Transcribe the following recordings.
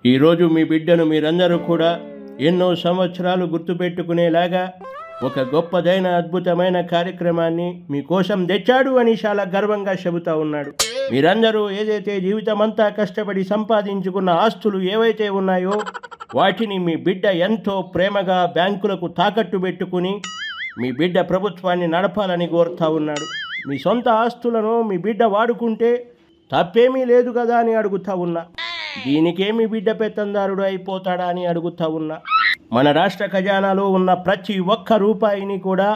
ఈరోజు మీ బిడ్డను మీరందరూ కూడా ఎన్నో సంవత్సరాలు గుర్తుపెట్టుకునేలాగా ఒక గొప్పదైన అద్భుతమైన కార్యక్రమాన్ని మీకోసం తెచ్చాడు అని చాలా గర్వంగా చెబుతా ఉన్నాడు. మీరందరూ ఏదైతే జీవితమంతా కష్టపడి సంపాదించుకున్న ఆస్తులు ఏవైతే ఉన్నాయో వాటిని మీ బిడ్డ ఎంతో ప్రేమగా బ్యాంకులకు తాకట్టు పెట్టుకుని మీ బిడ్డ ప్రభుత్వాన్ని నడపాలని కోరుతా ఉన్నాడు. మీ సొంత ఆస్తులను మీ బిడ్డ వాడుకుంటే తప్పేమీ లేదు కదా అని అడుగుతా ఉన్నా. దీనికే మీ బిడ్డ పెత్తందారుడు అయిపోతాడా అని అడుగుతా ఉన్నా. మన రాష్ట్ర ఖజానాలో ఉన్న ప్రతి ఒక్క రూపాయిని కూడా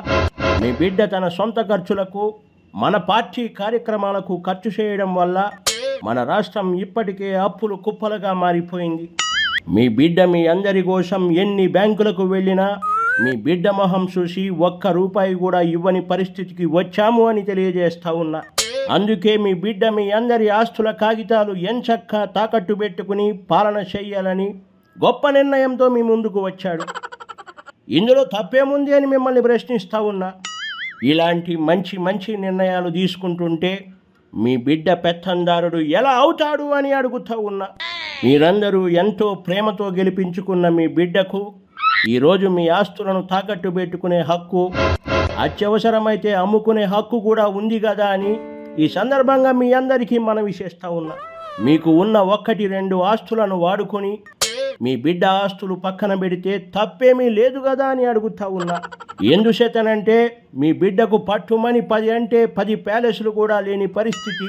మీ బిడ్డ తన సొంత ఖర్చులకు, మన పార్టీ కార్యక్రమాలకు ఖర్చు చేయడం వల్ల మన రాష్ట్రం ఇప్పటికే అప్పులు కుప్పలుగా మారిపోయింది. మీ బిడ్డ మీ అందరి కోసం ఎన్ని బ్యాంకులకు వెళ్ళినా మీ బిడ్డ మొహం చూసి ఒక్క రూపాయి కూడా ఇవ్వని పరిస్థితికి వచ్చాము అని తెలియజేస్తా ఉన్నా. అందుకే మీ బిడ్డ మీ అందరి ఆస్తుల కాగితాలు ఎంచక్కా తాకట్టు పెట్టుకుని పాలన చెయ్యాలని గొప్ప నిర్ణయంతో మీ ముందుకు వచ్చాడు. ఇందులో తప్పేముంది అని మిమ్మల్ని ప్రశ్నిస్తూ ఉన్నా. ఇలాంటి మంచి మంచి నిర్ణయాలు తీసుకుంటుంటే మీ బిడ్డ పెత్తందారుడు ఎలా అవుతాడు అని అడుగుతూ ఉన్నా. మీరందరూ ఎంతో ప్రేమతో గెలిపించుకున్న మీ బిడ్డకు ఈరోజు మీ ఆస్తులను తాకట్టు పెట్టుకునే హక్కు, అత్యవసరమైతే అమ్ముకునే హక్కు కూడా ఉంది కదా అని ఈ సందర్భంగా మీ అందరికీ మనవి చేస్తూ ఉన్నా. మీకు ఉన్న 1-2 ఆస్తులను వాడుకొని మీ బిడ్డ ఆస్తులు పక్కన పెడితే తప్పేమీ లేదు కదా అని అడుగుతా ఉన్నా. ఎందుచేతనంటే మీ బిడ్డకు పట్టుమని 10 అంటే 10 ప్యాలెస్లు కూడా లేని పరిస్థితి.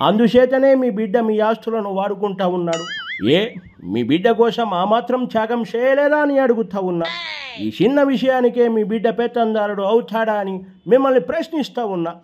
అందుచేతనే మీ బిడ్డ మీ ఆస్తులను వాడుకుంటా ఉన్నాడు. మీ బిడ్డ కోసం ఆ మాత్రం త్యాగం చేయలేదా అని అడుగుతా ఉన్నా. ఈ చిన్న విషయానికే మీ బిడ్డ పెత్తందారుడు అవుతాడా అని మిమ్మల్ని ప్రశ్నిస్తూ ఉన్నా.